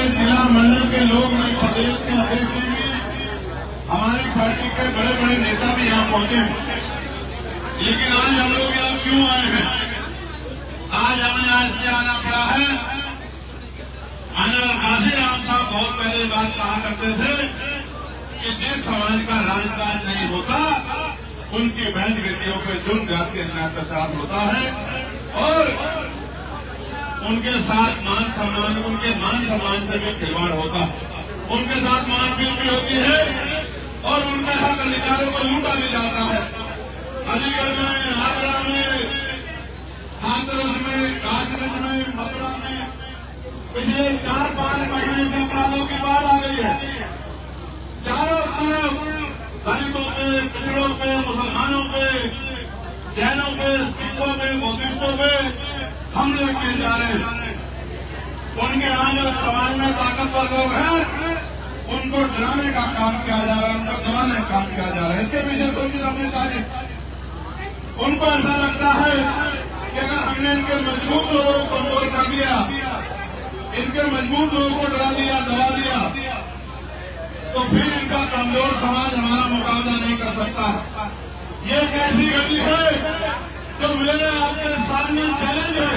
जिला मंडल के लोग नहीं, प्रदेश के अध्यक्ष भी, हमारी पार्टी के बड़े बड़े नेता भी यहाँ पहुंचे हैं। लेकिन आज हम लोग यहाँ क्यों आए हैं? आज हमें आज से आना पड़ा है। काशीराम साहब बहुत पहले बात कहा करते थे कि जिस समाज का राजकाज नहीं होता उनकी बहन बेटियों पे जुर्म जाति अन्याय अत्याचार होता है और उनके साथ मान सम्मान, उनके मान सम्मान से भी खिलवाड़ होता है, उनके साथ मारपीट भी होती है और उनके हक अधिकारों को लूटा भी जाता है। अलीगढ़ में, आगरा में, हाथरस में, कासगंज में, मथुरा में पिछले 4-5 महीने से अपराधों की बाढ़ आ गई है। चारों तरफ दलितों पे, पिछड़ों पे, मुसलमानों पे, जैनों पे, सिखों पे, बौद्धिस्टों पे हमले किए जा रहे हैं। उनके यहाँ जो समाज में ताकतवर लोग हैं उनको डराने का काम किया जा रहा है, उनको दबाने का काम किया जा रहा है। इसके पीछे सोचिए अपनी साजिश। उनको ऐसा लगता है कि अगर हमने इनके मजबूत लोगों को कमजोर कर दिया, इनके मजबूत लोगों को डरा दिया, दबा दिया, तो फिर इनका कमजोर समाज हमारा मुकाबला नहीं कर सकता। ये एक ऐसी गति है जो मेरे आपके सामने चैलेंज है।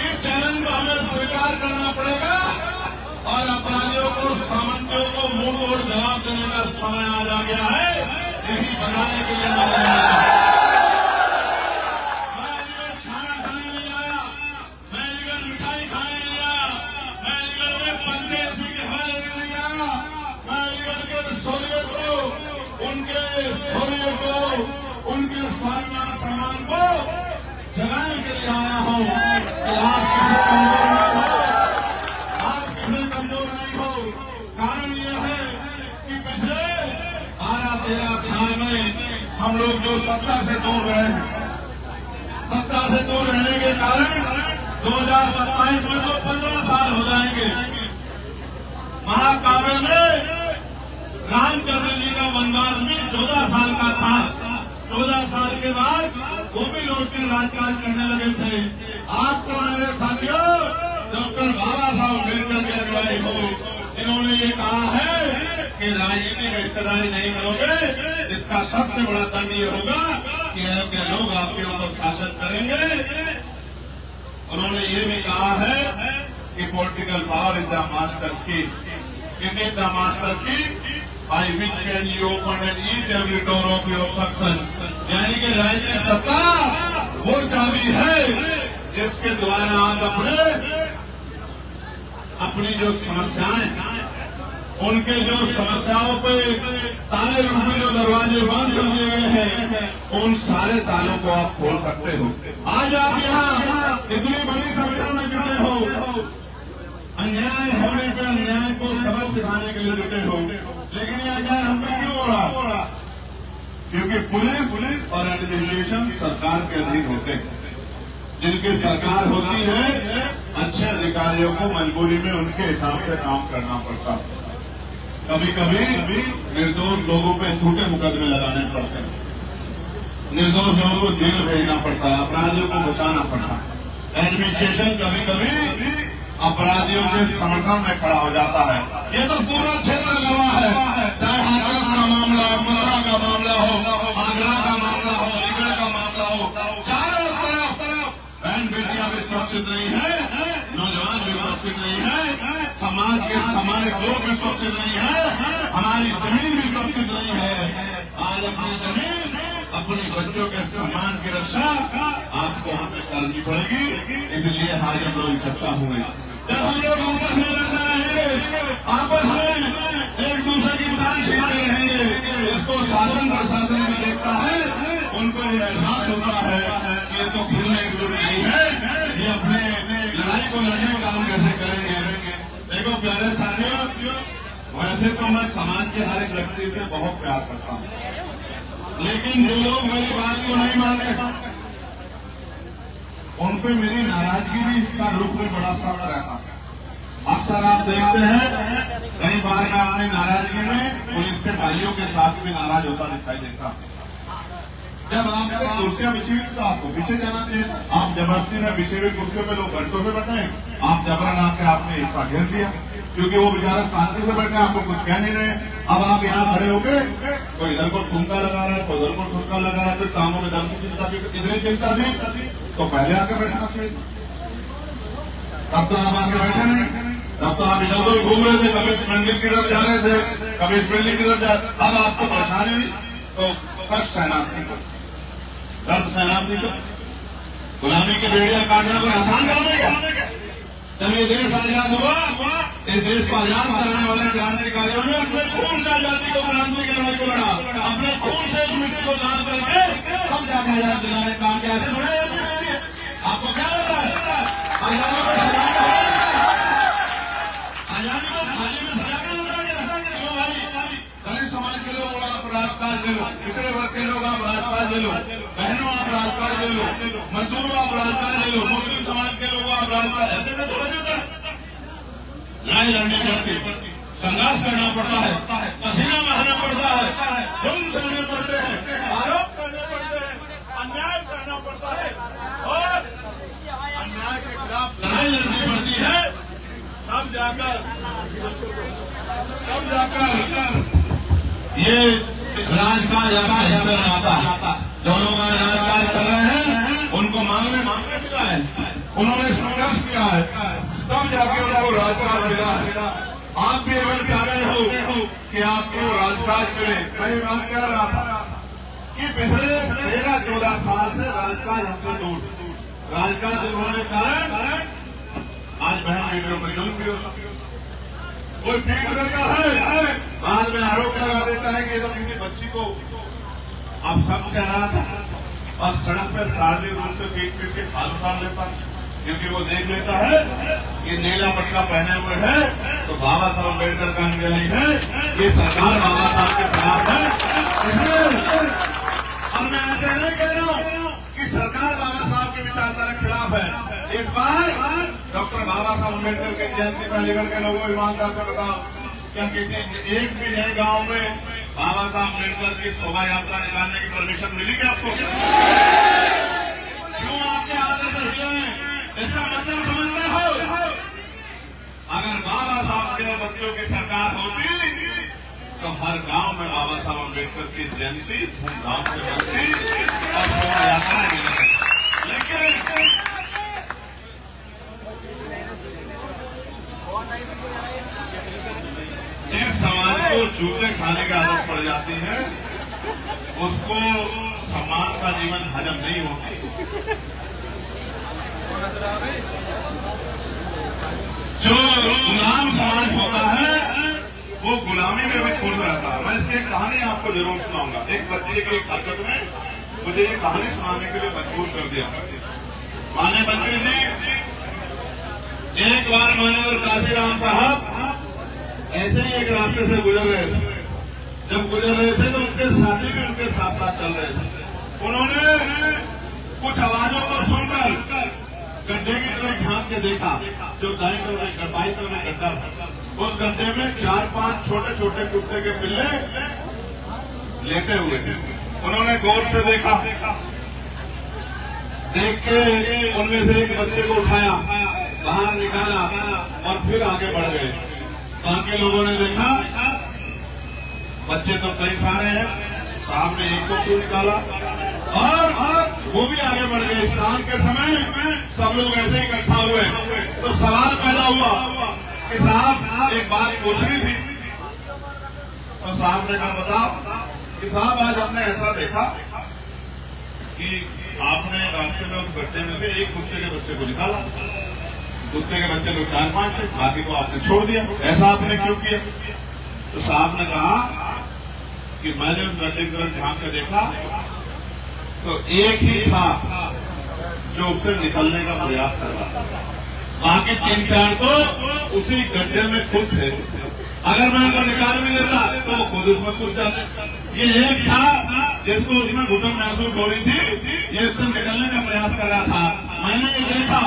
इस चैलेंज को हमें स्वीकार करना पड़ेगा और अपराधियों को, सामंतियों को मुंह तोड़ जवाब देने का समय आ जा गया है। यही बताने के लिए मैं अलीगढ़ खाना खाने नहीं आया, मैं अलीगढ़ मिठाई खाने नहीं आया, मैं अलीगढ़ में पंखे ऐसी के हवा लेने नहीं आया, मैं अलीगढ़ के शौर्य को, उनके शौर्य को, उनके सम्मान सम्मान को जगाने के लिए आया हूं कि आप किसी कमजोर नहीं हो। कारण यह है कि पिछले 12-13 साल में हम लोग जो सत्ता से दूर रहे हैं, सत्ता से दूर रहने के कारण 2027 में तो 15 साल हो जाएंगे। महाकाव्य में रामचंद्र जी का वनवास भी 14 साल का था। 14 साल के बाद वो भी लौट कर राजकाज करने लगे थे। आपको मेरे साथियों डॉक्टर बाबा साहब अम्बेडकर की अगुवाई हो, इन्होंने ये कहा है कि राजनीति में हिस्सेदारी नहीं करोगे, इसका सबसे बड़ा दंड ये होगा कि आपके लोग आपके ऊपर शासन करेंगे। उन्होंने ये भी कहा है कि political power is the master की, इट इज द मास्टर की by which can you open and each every door of your success। यानी कि राजनीतिक सत्ता वो चाबी है जिसके द्वारा आप अपनी जो समस्याएं, उनके जो समस्याओं पे ताले रूपी जो दरवाजे बंद कर दिए गए हैं, उन सारे तालों को आप खोल सकते हो। आज आप यहाँ इतनी बड़ी संख्या में जुटे हो, अन्याय होने पे अन्याय को सबक सिखाने के लिए जुटे हो, लेकिन यह अन्याय हम पे क्यों हो रहा? क्योंकि पुलिस और एडमिनिस्ट्रेशन सरकार के अधीन होते हैं। जिनकी सरकार होती है, अच्छे अधिकारियों को मजबूरी में उनके हिसाब से काम करना पड़ता है। कभी कभी निर्दोष लोगों पे झूठे मुकदमे लगाने पड़ते हैं, निर्दोष लोगों को जेल भेजना पड़ता है, अपराधियों को बचाना पड़ता है। एडमिनिस्ट्रेशन कभी कभी अपराधियों के समर्थन में खड़ा हो जाता है। ये तो पूरा क्षेत्र गवाह है, चाहे हाथरस का मामला हो, मथुरा का मामला हो, आगरा का मामला हो, अलीगढ़ का मामला हो, चारों तरफ बहन बेटियां भी सुरक्षित नहीं है, नौजवान भी सुरक्षित नहीं है, समाज के सामान्य लोग भी सुरक्षित नहीं है, हमारी जमीन भी सुरक्षित नहीं है। आज अपनी जमीन, अपने बच्चों के सम्मान की रक्षा आपको हमें करनी पड़ेगी। इसलिए आज हम लोग इकट्ठा हुए। जब हम लोग आपस में लड़ते रहेंगे, आपस में एक दूसरे की टांग खींचते रहेंगे, इसको शासन प्रशासन भी देखता है, उनको ये एहसास होता है कि ये तो खुद में एकजुट नहीं है, ये अपने लड़ाई को लड़ने का काम कैसे करेंगे। देखो प्यारे साथियों, वैसे तो मैं समाज के हर एक व्यक्ति से बहुत प्यार करता हूँ, लेकिन जो लोग मेरी बात को नहीं मानते उन पे मेरी नाराजगी भी इसका रूप में बड़ा सख्त रहता है। अक्सर आप देखते हैं कई बार मैं अपनी नाराजगी में पुलिस के भाइयों के साथ भी नाराज होता दिखाई देता हूं। जब आपको कुर्सियां बिछी हुई तो आपको पीछे जाना चाहिए। आप जबरदस्ती में बिछी हुई कुर्सियों पे लोग घंटों से बैठे हैं, आप जबरन आके आपने हिस्सा घेर दिया, क्योंकि वो बेचारा शांति से बैठे, आपको कुछ कह नहीं रहे। अब आप यहाँ खड़े होके कोई इधर को ठुमका लगा रहा है, कोई उधर को ठुमका लगा रहा है, फिर कामों में दम की चिंता भी, इतनी चिंता थी तो पहले आके बैठना चाहिए। तब तो आप आके बैठे नहीं, तब तो आप इधर उधर घूम रहे थे, कभी इस मंदिर की तरफ जा रहे थे, कभी इस बिल्डिंग की तरफ जा रहे। अब आपको परेशानी हुई तो कष्ट सहना सीखो, दर्द सहना सीखो। गुलामी के बेड़िया काटना कोई आसान काम है क्या? जब ये देश आजाद हुआ, इस देश को आजाद कराने वाले क्रांतिकारियों ने अपने खून से आजादी को, क्रांति की लड़ाई को लड़ा, अपने खून से उस मिट्टी को दान करके तब जाके आजाद दिलाने काम किया। आपको क्या लग रहा है? आजादी को सजा आजादी को थाली में सजा के लगा गया? क्यों भाई? दलित समाज के लोग आप राजपाल ले लो, पिछड़े वर्ग के लोग आप राजपाल ले लो, बहनों आप राजपाल ले लो, मजदूरों आप राजपाल ले लो, मुस्लिम समाज के लोग आप राजपाल, ऐसे में थोड़ा जाता है। लड़ाई लड़नी पड़ती, संघर्ष करना पड़ता है, पसीना बहाना पड़ता है, जुल्म सहने पड़ते हैं, आरोप करने पड़ते हैं, अन्याय करना पड़ता है और अन्याय के खिलाफ लड़ाई लड़नी पड़ती है। तब जाकर ये राजकाज आपका हिस्सा में आता। जो लोग आज राजकाज कर रहे हैं उनको मांगने मिला है, उन्होंने संघर्ष किया है, तब जाके उनको राजकाज मिला है। आप भी अगर चाहते हो कि आपको राजकाज मिले, मैं बात कह रहा था कि पिछले 13-14 साल से राजकाज हमसे दूर, राजकाज होने के कारण आज बहन बेटियों पर जुल्म भी होता, कोई पीट देता है, बाद में आरोप लगा देता है कि ये तो किसी बच्ची को अब सब कह रहा था और सड़क पर सार्वजनिक रूप से पीट के खाल उतार लेता है, क्योंकि वो देख लेता है कि नीला पटका पहने हुए है तो बाबा साहब अम्बेडकर का अनुयायी है, ये सरकार बाबा साहब के खिलाफ है। इसलिए अब मैं ऐसे नहीं कह रहा हूं कि सरकार बाबा साहब के विचारधारा के खिलाफ है। इस बार डॉक्टर बाबा साहब अम्बेडकर की जयंती पर लेकर के लोगों ईमानदार से बताओ, क्या किसी एक भी नए गांव में बाबा साहब अम्बेडकर की शोभा यात्रा निकालने की परमिशन मिली क्या आपको? क्यों आपके आदर से हिले? इसका मतलब समझते हो, अगर बाबा साहब के बच्चों की सरकार होती तो हर गांव में बाबा साहब अम्बेडकर की जयंती धूमधाम से बनती और शोभा यात्रा मिलती। लेकिन जिस समाज को जूते खाने की आदत पड़ जाती है उसको सम्मान का जीवन हजम नहीं होता। जो गुलाम समाज होता है वो गुलामी में भी खुश रहता है। मैं इसकी एक कहानी आपको जरूर सुनाऊंगा। एक बच्चे की एक हरकत में मुझे ये कहानी सुनाने के लिए मजबूर कर दिया। माने मंत्री जी, एक बार माननीय काशीराम साहब ऐसे ही एक रास्ते से गुजर रहे थे। जब गुजर रहे थे तो उनके साथी भी उनके साथ साथ चल रहे थे। उन्होंने कुछ आवाजों को सुनकर गड्ढे की तरफ झांक के देखा, जो दाई तरफ बाई तरफ में गड्ढा था। उस गड्ढे में 4-5 छोटे छोटे कुत्ते के पिल्ले लेटे हुए थे। उन्होंने गौर से देखा, देख के उनमें से एक बच्चे को उठाया, बाहर निकाला और फिर आगे बढ़ गए। बाकी लोगों ने देखा बच्चे तो कई सारे हैं, साहब ने एक को निकाला और वो भी आगे बढ़ गए। शाम के समय सब लोग ऐसे इकट्ठा हुए तो सवाल पैदा हुआ कि साहब एक बात पूछनी थी। तो साहब ने कहा बताओ। कि साहब आज हमने ऐसा देखा कि आपने रास्ते में उस गड्ढे में से एक कुत्ते के बच्चे को निकाला। कुत्ते के बच्चे तो 4-5 थे, बाकी को आपने छोड़ दिया, ऐसा आपने क्यों किया? तो साहब ने कहा कि मैंने उस गड्ढे की तरफ झांक कर देखा तो एक ही था जो उससे निकलने का प्रयास कर रहा था, बाकी 3-4 तो उसी गड्ढे में खुश थे। अगर मैं उनको निकाल भी देता तो वो खुद उसमें कूद जाते। ये एक था जिसको उसमें घुटन महसूस हो रही थी, ये इससे निकलने का प्रयास कर रहा था। मैंने ये देखा,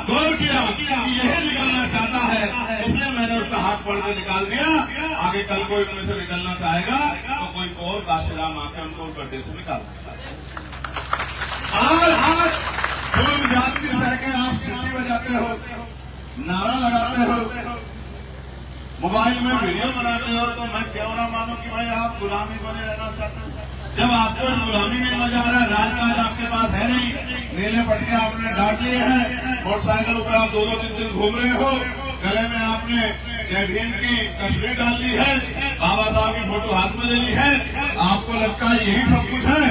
गौर किया कि यही निकलना चाहता है, इसलिए मैंने उसका हाथ पकड़ के निकाल दिया। आगे कल कोई उनमें से निकलना चाहेगा तो कोई और काशीराम आके उनको गड्ढे से निकाल आज कोई जाति सह के आप सीटी बजाते हो, नारा लगाते हो मोबाइल में वीडियो बनाते हो तो मैं क्यों ना मानूं कि भाई आप गुलामी बने रहना चाहते हो। जब आपको गुलामी में मजा आ रहा है, राजकाज आपके पास है नहीं, नीले पट्टे आपने डांट लिए हैं, मोटरसाइकिल पर आप 2-2 दिन घूम रहे हो, गले में आपने जय भीम की तस्वीर डाल ली है, बाबा साहब की फोटो हाथ में ले ली है, आपको लगता है यही सब कुछ है,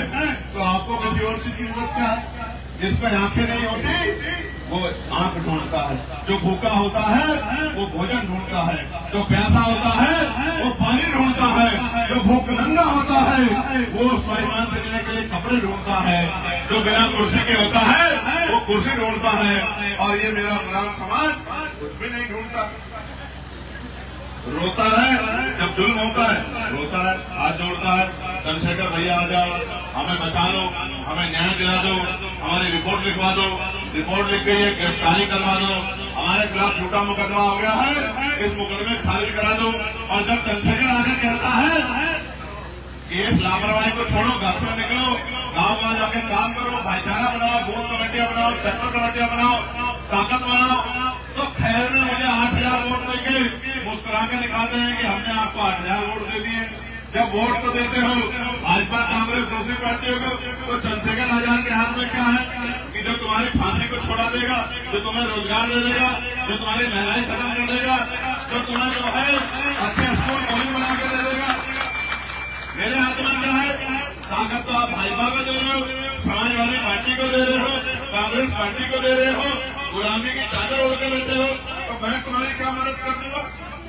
तो आपको किसी और चीज की जरूरत क्या है। जिसमें आंखें नहीं होती वो आंख ढूंढता है, जो भूखा होता है वो भोजन ढूंढता है, जो प्यासा होता है वो पानी ढूंढता है, जो भूख नंगा होता है वो स्वाभिमान से जीने के लिए कपड़े ढूंढता है, जो बिना कुर्सी के होता है वो कुर्सी ढूंढता है। और ये मेरा गुलाम समाज कुछ भी नहीं ढूंढता, रोता है जब जुल्म होता है, रोता है, हाथ जोड़ता है, चंद्रशेखर भैया आ जाओ, हमें बचा लो, हमें न्याय दिला दो, हमारी रिपोर्ट लिखवा दो, रिपोर्ट लिख गई है गिरफ्तारी करवा दो, हमारे खिलाफ झूठा मुकदमा हो गया है, इस मुकदमे खारिज करा दो। और जब चंद्रशेखर आगे कहता है कि इस लापरवाही को छोड़ो, घर से निकलो, गांव गांव जाके काम करो, भाईचारा बनाओ, बूथ कमेटियां बनाओ, सेक्टर कमेटियां बनाओ, ताकत बनाओ, तो खैर ने मुझे 8,000 वोट देके मुस्कुरा के दिखाते हैं कि हमने आपको 8,000 वोट दे दिए। जब वोट तो देते हो भाजपा कांग्रेस दूसरी पार्टियों को, तो चंद्रशेखर आजाद के हाथ में क्या है कि जो तुम्हारी फांसी को छोड़ा देगा, जो तुम्हें रोजगार दे देगा, जो तुम्हारी महंगाई खत्म कर देगा, जो तुम्हें जो है अच्छे स्कूल कॉलेज बना के दे देगा। मेरे हाथ में क्या है? ताकत तो आप भाजपा को दे रहे हो, समाजवादी पार्टी को दे रहे हो, कांग्रेस पार्टी को दे रहे हो, गुलामी की चादर ओढ़ के बैठे हो, तो मैं तुम्हारी क्या मदद कर दूंगा।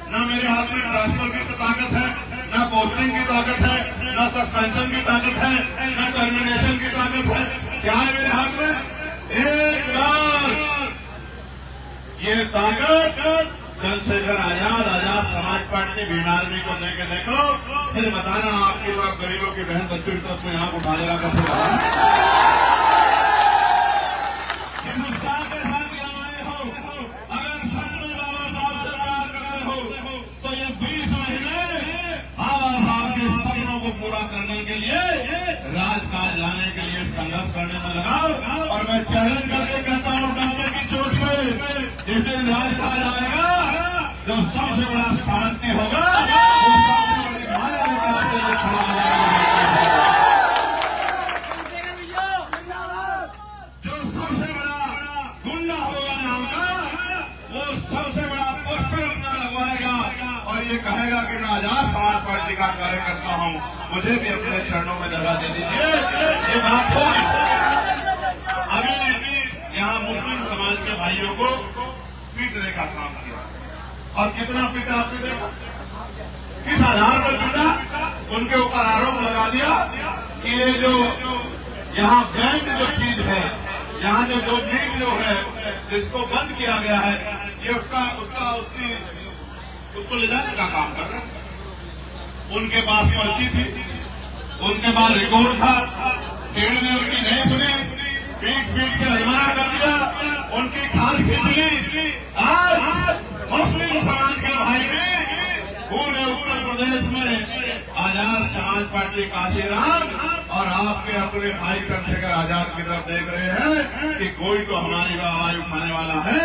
ना मेरे हाथ में ट्रांसफर की तो ताकत है, ना पोस्टिंग की ताकत है, ना सस्पेंशन की ताकत है, ना टर्मिनेशन की ताकत है। क्या है मेरे हाथ में? एक बार ये ताकत चंद्रशेखर आजाद समाज पार्टी भीम आर्मी को देके देखो, फिर बताना आपकी तरफ गरीबों की बहन बच्चों की तरफ में यहाँ उठा देगा कैसे। हिंदुस्तान के साथ लगाए हो, अगर सच में बाबा साहब से प्यार करते हो तो ये 20 महीने बाबा साहब के सपनों को पूरा करने के लिए, राजकाज लाने के लिए संघर्ष करने में लगाओ। और मैं चैलेंज करके कहता हूँ डंके की चोट पे, जिस दिन राजकाज आएगा, जो सबसे बड़ा सामर्थ्य होगा वो सबसे बड़ी माया लेकर आपके लिए खड़ा होगा। जो सबसे बड़ा गुंडा होगा नाम का, वो सबसे बड़ा पोस्टर अपना लगवाएगा और ये कहेगा कि मैं आजाद समाज पार्टी का कार्यकर्ता हूँ, मुझे भी अपने चरणों में जगह दे दीजिए। ये बात होगी। अभी यहाँ मुस्लिम समाज के भाइयों को पीटने का काम किया, और कितना पीटा आपने देखा, किस आधार पर पीटा। उनके ऊपर आरोप लगा दिया कि ये जो यहाँ बैंक जो चीज है, यहाँ जो नीट जो है जिसको बंद किया गया है, ये उसको ले जाने का काम कर रहे थे। उनके पास पर्ची थी, उनके पास रिकॉर्ड था, पेड़ ने उनकी नहीं सुनी, पीट के हजमाना कर दिया, उनकी खाल खींच ली। आज मुस्लिम समाज के भाई ने पूरे उत्तर प्रदेश में आजाद समाज पार्टी काशीराम और आपके अपने भाई चंद्रशेखर आजाद की तरफ देख रहे हैं कि कोई तो हमारी आवाज उठाने वाला है,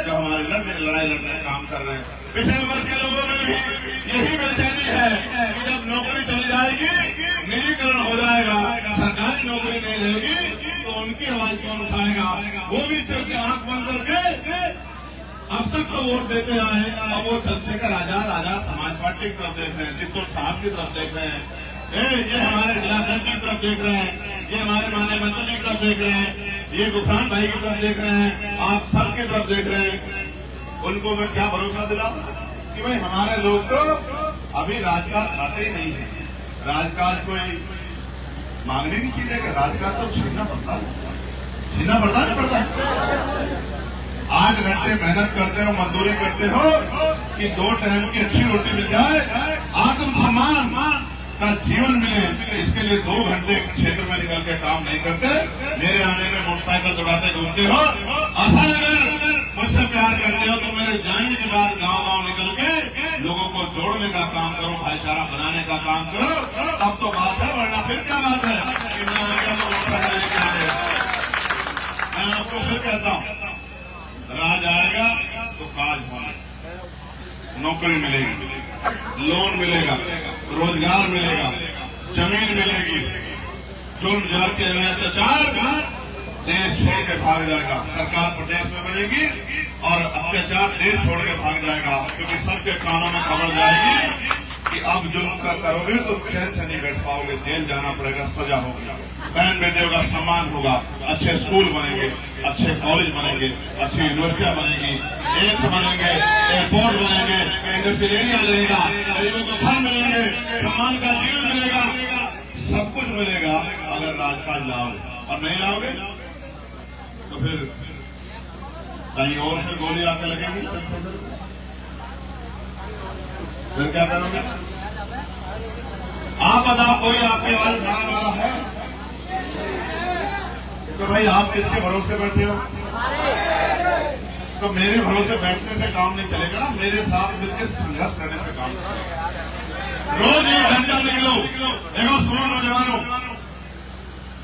जो हमारी लड़ाई लड़ने का काम कर रहे हैं। पिछले वर्ष के लोगों में भी यही बेचैनी है कि जब नौकरी चली जाएगी, निजीकरण हो जाएगा, सरकारी नौकरी नहीं रहेगी, तो उनकी आवाज कौन उठाएगा। वो भी सिर्फ आंख बंद करके अब तक तो वोट देते आए, अब वो चंद्रशेखर आजाद समाज पार्टी की तरफ देख रहे हैं, चित्तौड़ साहब की तरफ देख रहे हैं, ये हमारे जिलाध्यक्ष की तरफ देख रहे हैं, ये हमारे माननीय मंत्री की तरफ देख रहे हैं, ये गुफरान भाई की तरफ देख रहे हैं, आप सब की तरफ देख रहे हैं। उनको मैं क्या भरोसा दिलाऊं कि भाई हमारे लोग तो अभी राजकाज खाते ही नहीं है। राजकाज कोई मांगने की चीज है कि राजकाज तो छीनना पड़ता नहीं पड़ता। 8 घंटे मेहनत करते हो, मजदूरी करते हो कि 2 टाइम की अच्छी रोटी मिल जाए, आत्मसम्मान का जीवन मिले, इसके लिए 2 घंटे क्षेत्र में निकल के काम नहीं करते। मेरे आने में मोटरसाइकिल दौड़ाते घूमते हो। असल अगर मुझसे प्यार करते हो तो मेरे जाने के बाद गांव निकल के लोगों को जोड़ने का काम करो, भाईचारा बनाने का काम करो, तब तो बात है, वरना फिर क्या बात है कि मैं आ गया तो मोटरसाइकिल लेके आ गया। मैं आपको फिर कहता हूँ, राज आएगा तो काज होना। नौकरी मिलेगी, लोन मिलेगा, रोजगार मिलेगा, जमीन मिलेगी। जुल्म जाति अत्याचार देश छोड़ के भाग जाएगा, सरकार प्रदेश में बनेगी और अत्याचार देश छोड़ के भाग जाएगा, क्योंकि सबके कानों में खबर जाएगी कि अब जुल्म का करोगे तो चैन से नहीं बैठ पाओगे, जेल जाना पड़ेगा, सजा होगी, बहन बेटियों का सम्मान होगा, अच्छे स्कूल बनेंगे, अच्छे कॉलेज बनेंगे, अच्छी यूनिवर्सिटियां बनेगी, एम्स बनेंगे, एयरपोर्ट बनेंगे, इंडस्ट्रियल एरिया लगेगा, गरीबों को घर मिलेंगे, सम्मान का जीवन मिलेगा, सब कुछ मिलेगा अगर राजकाज लाओगे। और नहीं लाओगे तो फिर कहीं और से गोली आके लगेगी, फिर क्या करोगे? आप बताओ, कोई आपके आवाज उठाने वाला है? तो भाई आप किसके भरोसे बैठे हो? तो मेरे भरोसे बैठने से काम नहीं चलेगा ना, मेरे साथ मिलकर संघर्ष करने से काम चलेगा। रोज एक घंटा निकलो। देखो सुनो नौजवानों,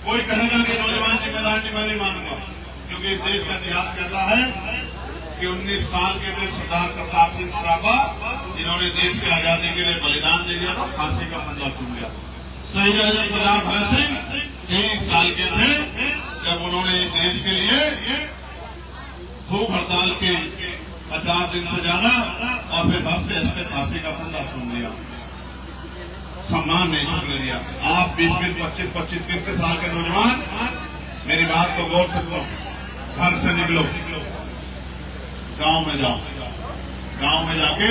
कोई कहेगा कि नौजवान जिम्मेदार नहीं, मैं नहीं मानूंगा, क्योंकि इस देश का इतिहास कहता है कि 19 साल के थे सरदार प्रताप सिंह सराभा, जिन्होंने देश की आजादी के लिए बलिदान दे दिया था, फांसी का फंदा चूम लिया। शहीद आजम सरदार भगत सिंह 23 साल के थे जब उन्होंने देश के लिए भूख हड़ताल के 50 दिन से ज्यादा और फिर हंसते हंसते फांसी का फंदा चूम लिया। सम्मान नहीं झुकने दिया। आप 20-20, 25-25, 30 साल के नौजवान मेरी बात को गौर से सुनो, घर से निकलो, गांव में जाओ, गांव में जाके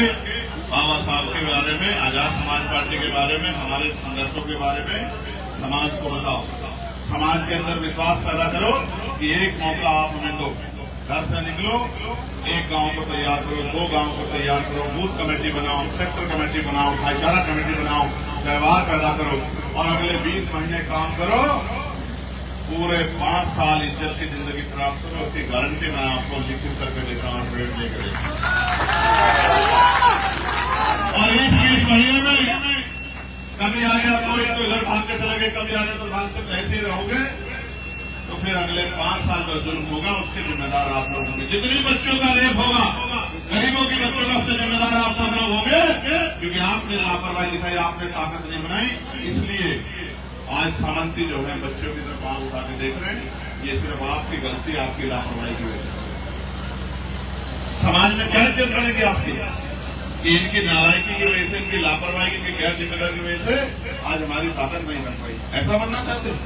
बाबा साहब के बारे में, आजाद समाज पार्टी के बारे में, हमारे संघर्षों के बारे में समाज को बताओ। समाज के अंदर विश्वास पैदा करो कि एक मौका आप हमें दो। घर से निकलो, एक गांव को तैयार करो, 2 गांव को तैयार करो, बूथ कमेटी बनाओ, सेक्टर कमेटी बनाओ, भाईचारा कमेटी बनाओ, व्यवहार पैदा करो और अगले 20 महीने काम करो। पूरे 5 साल इज्जत की जिंदगी प्राप्त करो, उसकी गारंटी मैं आपको लिखित करके देता हूँ, ट्रेड लेकर। और इस 20 महीने में कभी आ गया कोई तो इधर भाग के चले गए, कभी आ गया तो भागते, ऐसे ही रहोगे तो फिर अगले 5 साल जो जुल्म होगा उसके जिम्मेदार आप लोग होंगे। जितनी बच्चों का रेप होगा, गरीबों की बच्चों का उसके जिम्मेदार आप सब लोग होंगे, क्योंकि आपने लापरवाही दिखाई, आपने ताकत नहीं बनाई। इसलिए आज सामंती जो है बच्चों की तरफ आंख उठा के देख रहे हैं, ये सिर्फ आपकी गलती, आपकी लापरवाही की वजह से। समाज में क्या इज्जत बनेगी आपकी? कि इनकी नालायकी की वजह से, इनकी लापरवाही की, इनकी गैर जिम्मेदारी की वजह से आज हमारी ताकत नहीं बन पाई। ऐसा बनना चाहते हैं?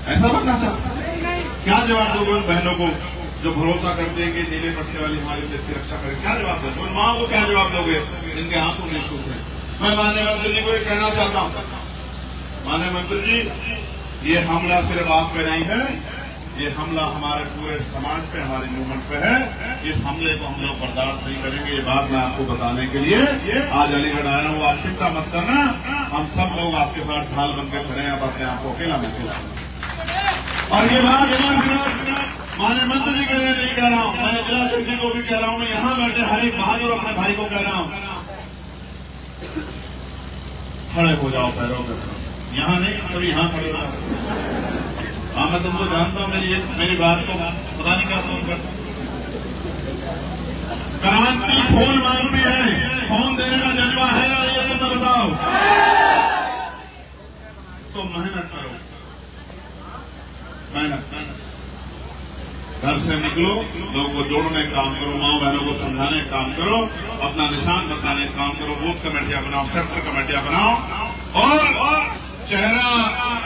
ऐसा बनना चाहते? क्या जवाब दोगे उन बहनों को जो भरोसा करते हैं कि नीले पट्टे वाली हमारे देश की रक्षा करें? क्या जवाब दोगे उन माओ को? क्या जवाब दोगे जिनके आंसू नहीं सूख रहे? मैं माननीय मंत्री जी को ये कहना चाहता हूँ, माननीय मंत्री जी, ये हमला सिर्फ आप पे नहीं है, ये हमला हमारे पूरे समाज पे, हमारे मूवमेंट पे है। इस हमले को हम लोग बर्दाश्त नहीं करेंगे। ये बात मैं आपको बताने के लिए आज अलीगढ़ आया हूँ। आप चिंता मत करना, हम सब लोग आपके साथ ढाल बनकर खड़े हैं। आप अपने आप को अकेला महसूस करें। और ये बात माननीय मंत्री जी के लिए नहीं कह रहा हूँ, मैं जिलाध्यक्ष जी को भी कह रहा हूँ, मैं यहाँ बैठे हर एक बहादुर अपने भाई को कह रहा हूँ, खड़े हो जाओ पैरों पर। यहाँ नहीं, कभी यहाँ खड़े हो जाओ। हाँ, मैं तुमको जानता हूँ, मेरी बात को पता नहीं क्या समझ करता। क्रांति खून मांगती है, खून देने का जज्बा है या ये तुम बताओ? तो मेहनत करो, मेहनत। घर से निकलो, लोगों को जोड़ने का काम करो, माँ बहनों को समझाने का काम करो, अपना निशान बताने का काम करो, बूथ कमेटियां बनाओ, सेक्टर कमेटियां बनाओ और चेहरा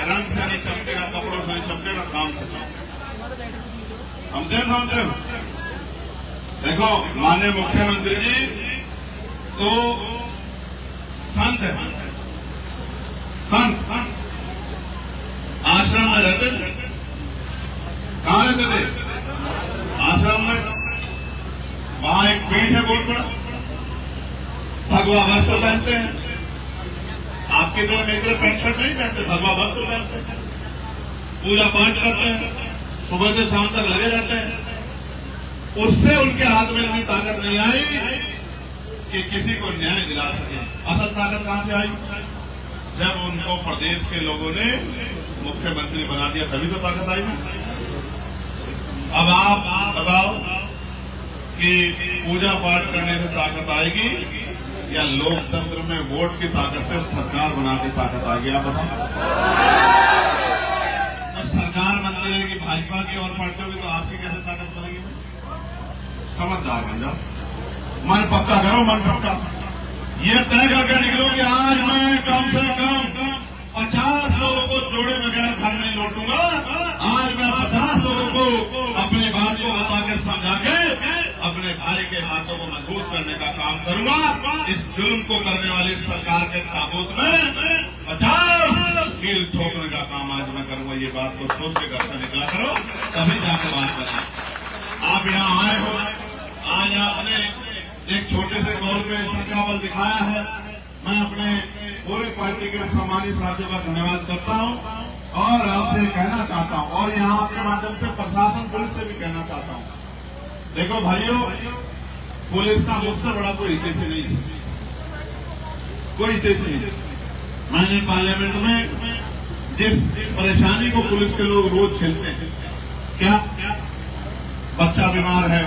रंग से नहीं चमकेगा, कपड़ों से नहीं चमकेगा, काम से चमकेगा। हम समझते हो? देखो माननीय मुख्यमंत्री जी तो संत है, संत आश्रम में रहते थे। कहाँ रहते थे? आश्रम में। वहां एक पीठ है बहुत बड़ा, भगवा वस्त्र पहनते हैं। आपके तरह मेरी तरह पैंट शर्ट नहीं पहनते, भगवा वस्त्र पहनते हैं, पूजा पाठ करते हैं, सुबह से शाम तक लगे रहते हैं। उससे उनके हाथ में इतनी ताकत नहीं आई कि किसी को न्याय दिला सके। असल ताकत कहां से आई? जब उनको प्रदेश के लोगों ने मुख्यमंत्री बना दिया, तभी तो ताकत आई ना। अब आप बताओ कि पूजा पाठ करने से ताकत आएगी या लोकतंत्र में वोट की ताकत से सरकार बना के ताकत आएगी, आप बताओ। और सरकार बनती रहेगी भाजपा की और पार्टियों की, तो आपकी कैसे ताकत बनेगी? समझदार बन जाओ, मन पक्का करो, मन पक्का। ये तय करके निकलो कि आज मैं कम से कम 50 लोगों को जोड़े बगैर घर नहीं लौटूंगा। आज मैं 50 लोगों को अपनी बात को बता के समझा के अपने भाई के हाथों को मजबूत करने का काम करूंगा। इस जुल्म को करने वाली सरकार के ताबूत में 50 कील ठोकने का काम आज मैं करूंगा। ये बात को सोच के घर से निकला करो, तभी जाके बात करें। आप यहाँ आए हो, आज आपने एक छोटे से तौर पे संख्याबल दिखाया है। मैं अपने पूरे पार्टी के सम्मानित साथियों का धन्यवाद करता हूं और आपसे कहना चाहता हूं, और यहां आपके माध्यम से प्रशासन पुलिस से भी कहना चाहता हूं। देखो भाइयों, पुलिस का मुझसे बड़ा कोई हितैषी नहीं है, कोई हितैषी नहीं। मैंने पार्लियामेंट में जिस परेशानी को पुलिस के लोग रोज झेलते हैं, क्या बच्चा बीमार है,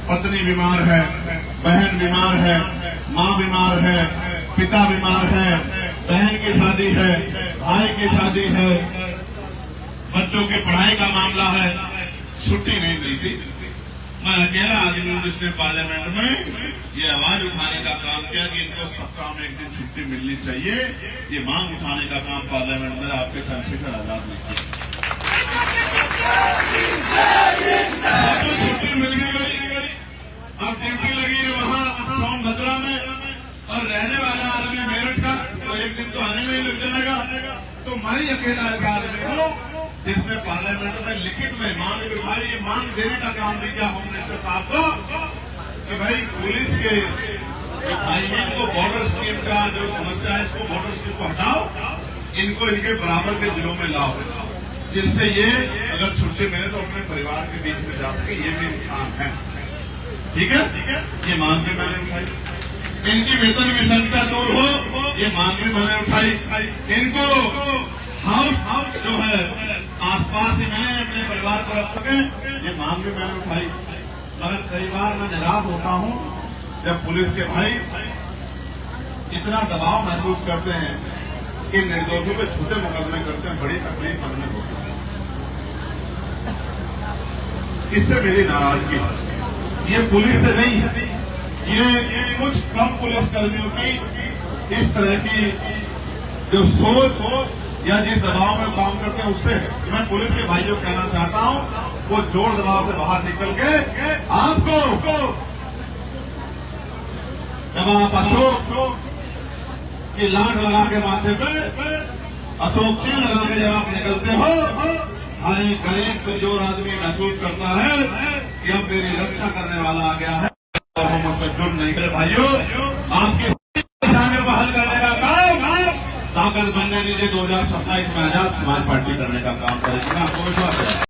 पत्नी बीमार है, बहन बीमार है, माँ बीमार है, पिता बीमार है, बहन की शादी है, भाई की शादी है, बच्चों की पढ़ाई का मामला है, छुट्टी नहीं मिलती। मैं अकेला आदमी हूं जिसने पार्लियामेंट में ये आवाज उठाने का काम किया कि इनको सप्ताह में एक दिन छुट्टी मिलनी चाहिए। ये मांग उठाने का काम पार्लियामेंट में आपके चंद्रशेखर आजाद ने किया। छुट्टी मिल गई, अब ड्यूटी लगी है वहां सोनभद्रा में, और रहने वाला आदमी मेरठ का, तो एक दिन तो आने में ही लग जाएगा। तो मैं ही अकेला ऐसा आदमी हूं जिसने पार्लियामेंट में लिखित में मांग उठाई। ये मांग देने का काम भी किया होम मिनिस्टर साहब को कि भाई पुलिस के जो भाई हैं इनको बॉर्डर स्कीम का जो समस्या है, इसको बॉर्डर स्कीम को हटाओ, इनको इनके बराबर के जिलों में लाओ, जिससे ये अगर छुट्टी मिले तो अपने परिवार के बीच में जा सके। ये भी इंसान है, ठीक है। ये मांग भी मैंने उठाई। इनकी वेतन विसंगता दूर हो, ये मांग भी मैंने उठाई। इनको हाउस जो है आसपास ही मिले, अपने परिवार को रख सके, ये मांग भी मैंने उठाई। मगर कई बार मैं निराश होता हूं जब पुलिस के भाई इतना दबाव महसूस करते हैं कि निर्दोषों पे छोटे मुकदमे करते हैं। बड़ी तकलीफ मन में होती है, इससे मेरी नाराजगी। ये पुलिस से नहीं है, ये कुछ कम पुलिस कर्मियों की इस तरह की जो सोच हो या जिस दबाव में काम करते हैं उससे है। मैं पुलिस के भाइयों को कहना चाहता हूं, वो जोर दबाव से बाहर निकल के आपको, जब आप अशोक की लाठ लगा के माथे पे अशोक चीन लगा के जब आप निकलते हो, हर एक गरीब कमजोर आदमी महसूस करता है कि अब मेरी रक्षा करने वाला आ गया है और हम उस पर जुर्म नहीं करे। भाइयों, आपकी परेशानियों को हल करने का काम ताकत बनने दीजिए। 2027 में आजाद समाज पार्टी करने का काम करेगी, आपको विश्वास है।